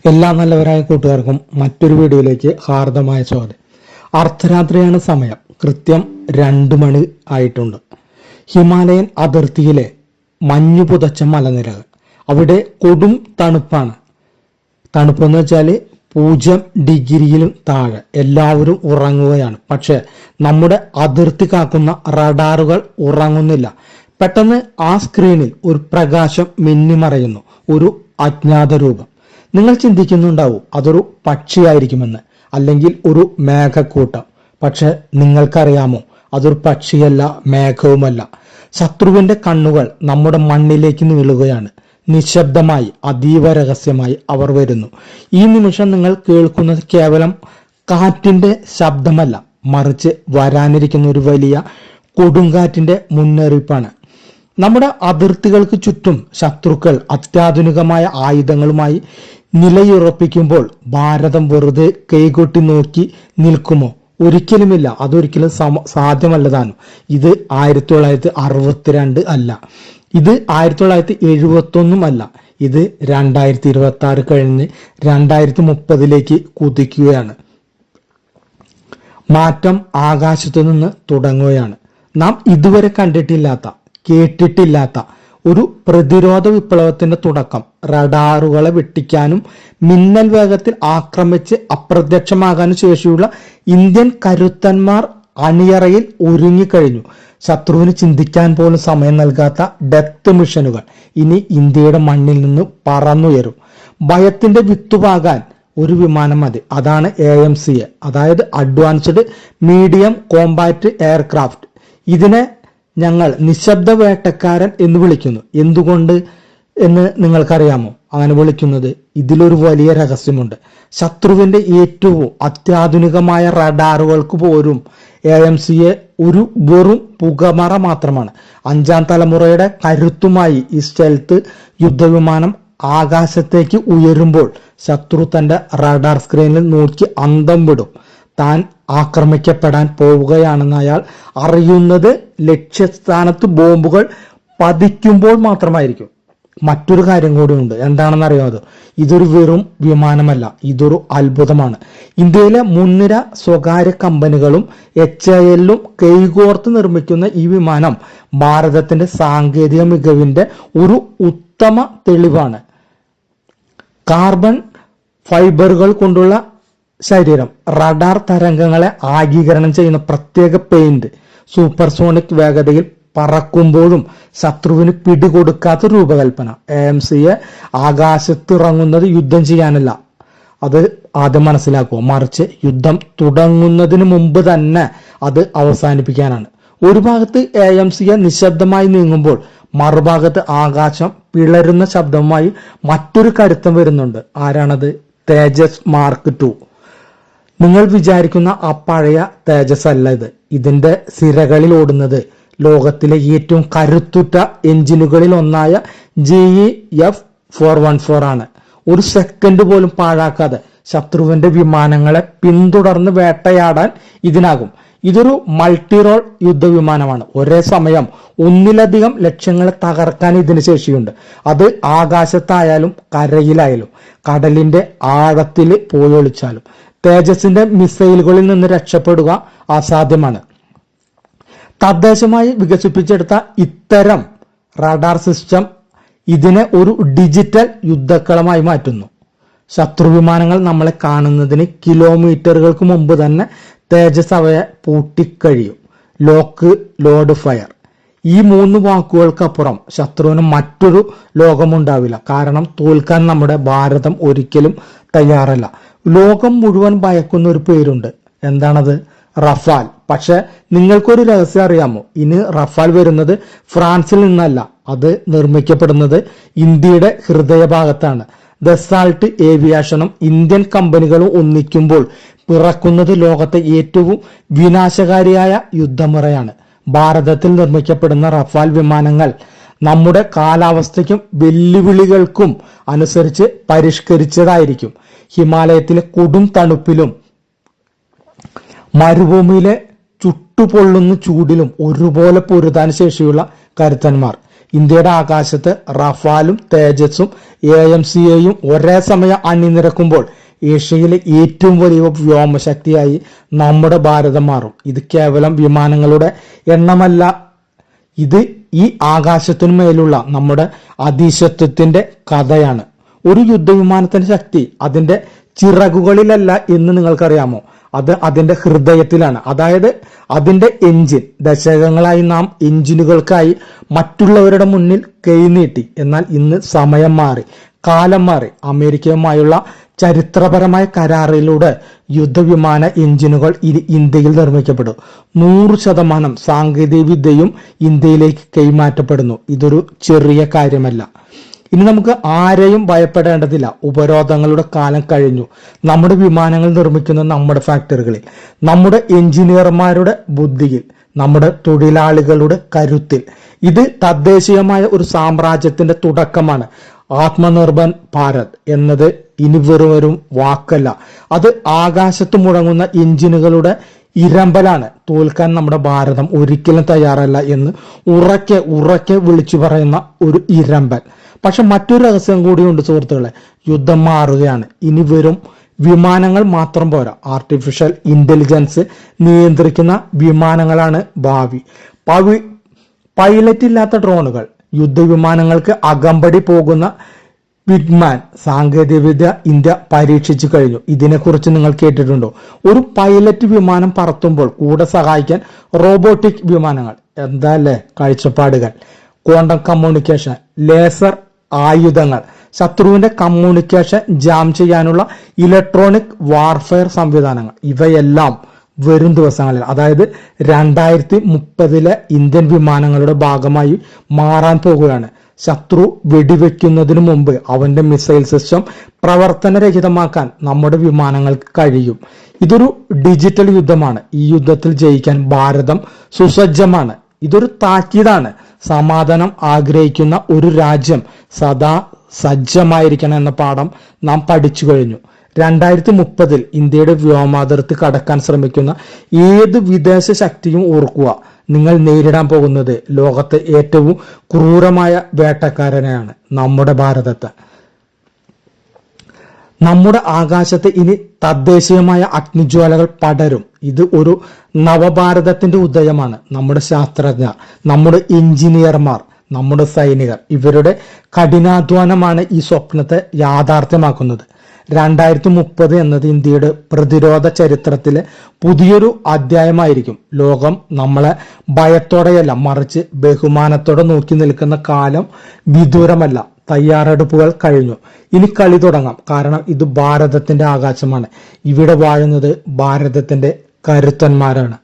എല്ലാ നല്ലവരായ കൂട്ടുകാർക്കും മറ്റൊരു വീഡിയോയിലേക്ക് ഹാർദമായ സ്വാഗതം. അർദ്ധരാത്രിയാണ് സമയം. കൃത്യം 2 മണി ആയിട്ടുണ്ട്. ഹിമാലയൻ അതിർത്തിയിലെ മഞ്ഞു പുതച്ച മലനിരകൾ, അവിടെ കൊടും തണുപ്പാണ്. തണുപ്പെന്ന് വെച്ചാൽ 0 ഡിഗ്രിയിലും താഴെ. എല്ലാവരും ഉറങ്ങുകയാണ്. പക്ഷെ നമ്മുടെ അതിർത്തി കാക്കുന്ന റഡാറുകൾ ഉറങ്ങുന്നില്ല. പെട്ടെന്ന് ആ സ്ക്രീനിൽ ഒരു പ്രകാശം മിന്നിമറയുന്നു. ഒരു അജ്ഞാത രൂപം. നിങ്ങൾ ചിന്തിക്കുന്നുണ്ടാവും അതൊരു പക്ഷിയായിരിക്കുമെന്ന്, അല്ലെങ്കിൽ ഒരു മേഘക്കൂട്ടം. പക്ഷെ നിങ്ങൾക്കറിയാമോ, അതൊരു പക്ഷിയല്ല, മേഘവുമല്ല. ശത്രുവിന്റെ കണ്ണുകൾ നമ്മുടെ മണ്ണിലേക്ക് നീളുകയാണ്. നിശബ്ദമായി, അതീവ രഹസ്യമായി അവർ വരുന്നു. ഈ നിമിഷം നിങ്ങൾ കേൾക്കുന്നത് കേവലം കാറ്റിന്റെ ശബ്ദമല്ല, മറിച്ച് വരാനിരിക്കുന്ന ഒരു വലിയ കൊടുങ്കാറ്റിന്റെ മുന്നറിയിപ്പാണ്. നമ്മുടെ അതിർത്തികൾക്ക് ചുറ്റും ശത്രുക്കൾ അത്യാധുനികമായ ആയുധങ്ങളുമായി നിലയുറപ്പിക്കുമ്പോൾ ഭാരതം വെറുതെ കൈകൊട്ടി നോക്കി നിൽക്കുമോ? ഒരിക്കലുമില്ല. അതൊരിക്കലും സാധ്യമല്ലതാനും. ഇത് 1962 അല്ല, ഇത് 1971 അല്ല. ഇത് 2026 കഴിഞ്ഞ് 2030 കുതിക്കുകയാണ്. മാറ്റം ആകാശത്തു നിന്ന് തുടങ്ങുകയാണ്. നാം ഇതുവരെ കണ്ടിട്ടില്ലാത്ത, കേട്ടിട്ടില്ലാത്ത ഒരു പ്രതിരോധ വിപ്ലവത്തിന്റെ തുടക്കം. റഡാറുകളെ വെട്ടിക്കാനും മിന്നൽ വേഗത്തിൽ ആക്രമിച്ച് അപ്രത്യക്ഷമാകാനും ശേഷിയുള്ള ഇന്ത്യൻ കരുത്തന്മാർ അണിയറയിൽ ഒരുങ്ങിക്കഴിഞ്ഞു. ശത്രുവിന് ചിന്തിക്കാൻ പോലും സമയം നൽകാത്ത ഡെത്ത് മിഷനുകൾ ഇനി ഇന്ത്യയുടെ മണ്ണിൽ നിന്ന് പറന്നുയരും. ഭയത്തിന്റെ വിത്തുപാകാൻ ഒരു വിമാനം മതി. അതാണ് AMCA, അതായത് അഡ്വാൻസ്ഡ് മീഡിയം കോമ്പാറ്റ് എയർക്രാഫ്റ്റ്. ഇതിനെ ഞങ്ങൾ നിശബ്ദ വേട്ടക്കാരൻ എന്ന് വിളിക്കുന്നു. എന്തുകൊണ്ട് എന്ന് നിങ്ങൾക്കറിയാമോ അങ്ങനെ വിളിക്കുന്നത്? ഇതിലൊരു വലിയ രഹസ്യമുണ്ട്. ശത്രുവിന്റെ ഏറ്റവും അത്യാധുനികമായ റഡാറുകൾക്ക് പോലും AMCA ഒരു വെറും പുകമറ മാത്രമാണ്. 5ാം തലമുറയുടെ കരുത്തുമായി ഈ സ്റ്റെൽത്ത് യുദ്ധവിമാനം ആകാശത്തേക്ക് ഉയരുമ്പോൾ ശത്രു തന്റെ റഡാർ സ്ക്രീനിൽ നോക്കി അന്തം വിടും. താൻ ആക്രമിക്കപ്പെടാൻ പോവുകയാണെന്ന് അയാൾ അറിയുന്നത് ലക്ഷ്യസ്ഥാനത്ത് ബോംബുകൾ പതിക്കുമ്പോൾ മാത്രമായിരിക്കും. മറ്റൊരു കാര്യം കൂടിയുണ്ട്. എന്താണെന്ന് അറിയാമോ? ഇതൊരു വെറും വിമാനമല്ല, ഇതൊരു അത്ഭുതമാണ്. ഇന്ത്യയിലെ മുൻനിര സ്വകാര്യ കമ്പനികളും HAL-ഉം കൈകോർത്ത് നിർമ്മിക്കുന്ന ഈ വിമാനം ഭാരതത്തിന്റെ സാങ്കേതിക മികവിന്റെ ഒരു ഉത്തമ തെളിവാണ്. കാർബൺ ഫൈബറുകൾ കൊണ്ടുള്ള ശരീരം, റഡാർ തരംഗങ്ങളെ ആഗീകരണം ചെയ്യുന്ന പ്രത്യേക പെയിന്റ്, സൂപ്പർസോണിക് വേഗതയിൽ പറക്കുമ്പോഴും ശത്രുവിന് പിടികൊടുക്കാത്ത രൂപകൽപ്പന. AMCA ആകാശത്തിറങ്ങുന്നത് യുദ്ധം ചെയ്യാനല്ല, അത് ആദ്യം മനസ്സിലാക്കുക, മറിച്ച് യുദ്ധം തുടങ്ങുന്നതിന് മുമ്പ് തന്നെ അത് അവസാനിപ്പിക്കാനാണ്. ഒരു ഭാഗത്ത് AMCA നിശബ്ദമായി നീങ്ങുമ്പോൾ മറുഭാഗത്ത് ആകാശം പിളരുന്ന ശബ്ദവുമായി മറ്റൊരു കരുത്തം വരുന്നുണ്ട്. ആരാണത്? തേജസ് മാർക്ക് 2. നിങ്ങൾ വിചാരിക്കുന്ന ആ പഴയ തേജസ് അല്ല ഇത്. ഇതിന്റെ സിരകളിൽ ഓടുന്നത് ലോകത്തിലെ ഏറ്റവും കരുത്തുറ്റ എഞ്ചിനുകളിൽ ഒന്നായ GE F414 ആണ്. ഒരു സെക്കൻഡ് പോലും പാഴാക്കാതെ ശത്രുവിന്റെ വിമാനങ്ങളെ പിന്തുടർന്ന് വേട്ടയാടാൻ ഇതിനാകും. ഇതൊരു മൾട്ടി റോൾ യുദ്ധവിമാനമാണ്. ഒരേ സമയം ഒന്നിലധികം ലക്ഷ്യങ്ങളെ തകർക്കാൻ ഇതിന് ശേഷിയുണ്ട്. അത് ആകാശത്തായാലും കരയിലായാലും കടലിന്റെ ആഴത്തിൽ പോയൊളിച്ചാലും. തേജസിന്റെ മിസൈലുകളിൽ നിന്ന് രക്ഷപ്പെടുക അസാധ്യമാണ്. തദ്ദേശമായി വികസിപ്പിച്ചെടുത്ത ഇത്തരം റഡാർ സിസ്റ്റം ഇതിനെ ഒരു ഡിജിറ്റൽ യുദ്ധക്കളമായി മാറ്റുന്നു. ശത്രു വിമാനങ്ങൾ നമ്മളെ കാണുന്നതിന് കിലോമീറ്ററുകൾക്ക് മുമ്പ് തന്നെ തേജസ് അവയെ പൂട്ടിക്കഴിയും. Lock, load, fire. ഈ 3 വാക്കുകൾക്കപ്പുറം ശത്രുവിന് മറ്റൊരു ലോകമുണ്ടാവില്ല. കാരണം തോൽക്കാൻ നമ്മുടെ ഭാരതം ഒരിക്കലും തയ്യാറല്ല. ലോകം മുഴുവൻ ഭയക്കുന്ന ഒരു പേരുണ്ട്. എന്താണത്? റഫാൽ. പക്ഷെ നിങ്ങൾക്കൊരു രഹസ്യം അറിയാമോ? ഇനി റഫാൽ വരുന്നത് ഫ്രാൻസിൽ നിന്നല്ല, അത് നിർമ്മിക്കപ്പെടുന്നത് ഇന്ത്യയുടെ ഹൃദയഭാഗത്താണ്. ദസാൾട്ട് ഏവിയേഷനും ഇന്ത്യൻ കമ്പനികളും ഒന്നിക്കുമ്പോൾ പിറക്കുന്നത് ലോകത്തെ ഏറ്റവും വിനാശകാരിയായ യുദ്ധമുറയാണ്. ഭാരതത്തിൽ നിർമ്മിക്കപ്പെടുന്ന റഫാൽ വിമാനങ്ങൾ നമ്മുടെ കാലാവസ്ഥയ്ക്കും വെല്ലുവിളികൾക്കും അനുസരിച്ച് പരിഷ്കരിച്ചതായിരിക്കും. ഹിമാലയത്തിലെ കൊടും തണുപ്പിലും മരുഭൂമിയിലെ ചുട്ടുപൊള്ളുന്ന ചൂടിലും ഒരുപോലെ പൊരുതാൻ ശേഷിയുള്ള കരുത്തന്മാർ. ഇന്ത്യയുടെ ആകാശത്ത് റഫാലും തേജസും AMCAയും ഒരേ സമയം അണിനിരക്കുമ്പോൾ ഏഷ്യയിലെ ഏറ്റവും വലിയ വ്യോമശക്തിയായി നമ്മുടെ ഭാരതം മാറും. ഇത് കേവലം വിമാനങ്ങളുടെ എണ്ണമല്ല, ഇത് ഈ ആകാശത്തിനു മേലുള്ള നമ്മുടെ അധീശത്വത്തിന്റെ കഥയാണ്. ഒരു യുദ്ധവിമാനത്തിന്റെ ശക്തി അതിന്റെ ചിറകുകളിലല്ല എന്ന് നിങ്ങൾക്കറിയാമോ? അത് അതിന്റെ ഹൃദയത്തിലാണ്. അതായത് അതിന്റെ എഞ്ചിൻ. ദശകങ്ങളായി നാം എഞ്ചിനുകൾക്കായി മറ്റുള്ളവരുടെ മുന്നിൽ കൈനീട്ടി. എന്നാൽ ഇന്ന് സമയം മാറി, കാലം മാറി. അമേരിക്കയുമായുള്ള ചരിത്രപരമായ കരാറിലൂടെ യുദ്ധവിമാന എഞ്ചിനുകൾ ഇന്ത്യയിൽ നിർമ്മിക്കപ്പെടും. 100% സാങ്കേതിക വിദ്യയും ഇന്ത്യയിലേക്ക് കൈമാറ്റപ്പെടുന്നു. ഇതൊരു ചെറിയ കാര്യമല്ല. ഇനി നമുക്ക് ആരെയും ഭയപ്പെടേണ്ടതില്ല. ഉപരോധങ്ങളുടെ കാലം കഴിഞ്ഞു. നമ്മുടെ വിമാനങ്ങൾ നിർമ്മിക്കുന്ന നമ്മുടെ ഫാക്ടറികളിൽ, നമ്മുടെ എഞ്ചിനീയർമാരുടെ ബുദ്ധിയിൽ, നമ്മുടെ തൊഴിലാളികളുടെ കരുത്തിൽ. ഇത് തദ്ദേശീയമായ ഒരു സാമ്രാജ്യത്തിന്റെ തുടക്കമാണ്. ആത്മനിർഭർ ഭാരത് എന്നത് ഇനി വെറും വാക്കല്ല, അത് ആകാശത്ത് മുഴങ്ങുന്ന എഞ്ചിനുകളുടെ ഇരമ്പലാണ്. തോൽക്കാൻ നമ്മുടെ ഭാരതം ഒരിക്കലും തയ്യാറല്ല എന്ന് ഉറക്കെ ഉറക്കെ വിളിച്ചു പറയുന്ന ഒരു ഇരമ്പൽ. പക്ഷെ മറ്റൊരു രഹസ്യം കൂടിയുണ്ട് സുഹൃത്തുക്കളെ. യുദ്ധം മാറുകയാണ്. ഇനി വെറും വിമാനങ്ങൾ മാത്രം പോരാ, ആർട്ടിഫിഷ്യൽ ഇന്റലിജൻസ് നിയന്ത്രിക്കുന്ന വിമാനങ്ങളാണ് ഭാവി. പൈലറ്റ് ഇല്ലാത്ത ഡ്രോണുകൾ, യുദ്ധവിമാനങ്ങൾക്ക് അകമ്പടി പോകുന്ന വിഗ്മാൻ സാങ്കേതികവിദ്യ ഇന്ത്യ പരീക്ഷിച്ചു കഴിഞ്ഞു. ഇതിനെക്കുറിച്ച് നിങ്ങൾ കേട്ടിട്ടുണ്ടോ? ഒരു പൈലറ്റ് വിമാനം പറത്തുമ്പോൾ കൂടെ സഹായിക്കാൻ റോബോട്ടിക് വിമാനങ്ങൾ. എന്താല്ലേ കാഴ്ചപ്പാടുകൾ! ക്വാണ്ടം കമ്മ്യൂണിക്കേഷൻ, ലേസർ ആയുധങ്ങൾ, ശത്രുവിന്റെ കമ്മ്യൂണിക്കേഷൻ ജാം ചെയ്യാനുള്ള ഇലക്ട്രോണിക് വാർഫെയർ സംവിധാനങ്ങൾ, ഇവയെല്ലാം വരും ദിവസങ്ങളിൽ, അതായത് 2030 ഇന്ത്യൻ വിമാനങ്ങളുടെ ഭാഗമായി മാറാൻ പോകുകയാണ്. ശത്രു വെടിവെക്കുന്നതിന് മുമ്പ് അവന്റെ മിസൈൽ സിസ്റ്റം പ്രവർത്തനരഹിതമാക്കാൻ നമ്മുടെ വിമാനങ്ങൾക്ക് കഴിയും. ഇതൊരു ഡിജിറ്റൽ യുദ്ധമാണ്. ഈ യുദ്ധത്തിൽ ജയിക്കാൻ ഭാരതം സുസജ്ജമാണ്. ഇതൊരു താക്കീതാണ്. സമാധാനം ആഗ്രഹിക്കുന്ന ഒരു രാജ്യം സദാ സജ്ജമായിരിക്കണം എന്ന പാഠം നാം പഠിച്ചു കഴിഞ്ഞു. 2030 ഇന്ത്യയുടെ വ്യോമാതിർത്തി കടക്കാൻ ശ്രമിക്കുന്ന ഏത് വിദേശ ശക്തിയും ഓർക്കുക, നിങ്ങൾ നേരിടാൻ പോകുന്നത് ലോകത്തെ ഏറ്റവും ക്രൂരമായ വേട്ടക്കാരനെയാണ്, നമ്മുടെ ഭാരതത്തെ. നമ്മുടെ ആകാശത്ത് ഇനി തദ്ദേശീയമായ അഗ്നിജ്വാലകൾ പടരും. ഇത് ഒരു നവഭാരതത്തിന്റെ ഉദയമാണ്. നമ്മുടെ ശാസ്ത്രജ്ഞർ, നമ്മുടെ എഞ്ചിനീയർമാർ, നമ്മുടെ സൈനികർ, ഇവരുടെ കഠിനാധ്വാനമാണ് ഈ സ്വപ്നത്തെ യാഥാർത്ഥ്യമാക്കുന്നത്. 2030 എന്നത് ഇന്ത്യയുടെ പ്രതിരോധ ചരിത്രത്തിലെ പുതിയൊരു അധ്യായമായിരിക്കും. ലോകം നമ്മളെ ഭയത്തോടെയല്ല, മറിച്ച് ബഹുമാനത്തോടെ നോക്കി നിൽക്കുന്ന കാലം വിദൂരമല്ല. തയ്യാറെടുപ്പുകൾ കഴിഞ്ഞു. ഇനി കളി തുടങ്ങാം. കാരണം ഇത് ഭാരതത്തിന്റെ ആകാശമാണ്. ഇവിടെ വാഴുന്നത് ഭാരതത്തിന്റെ കരുത്തന്മാരാണ്.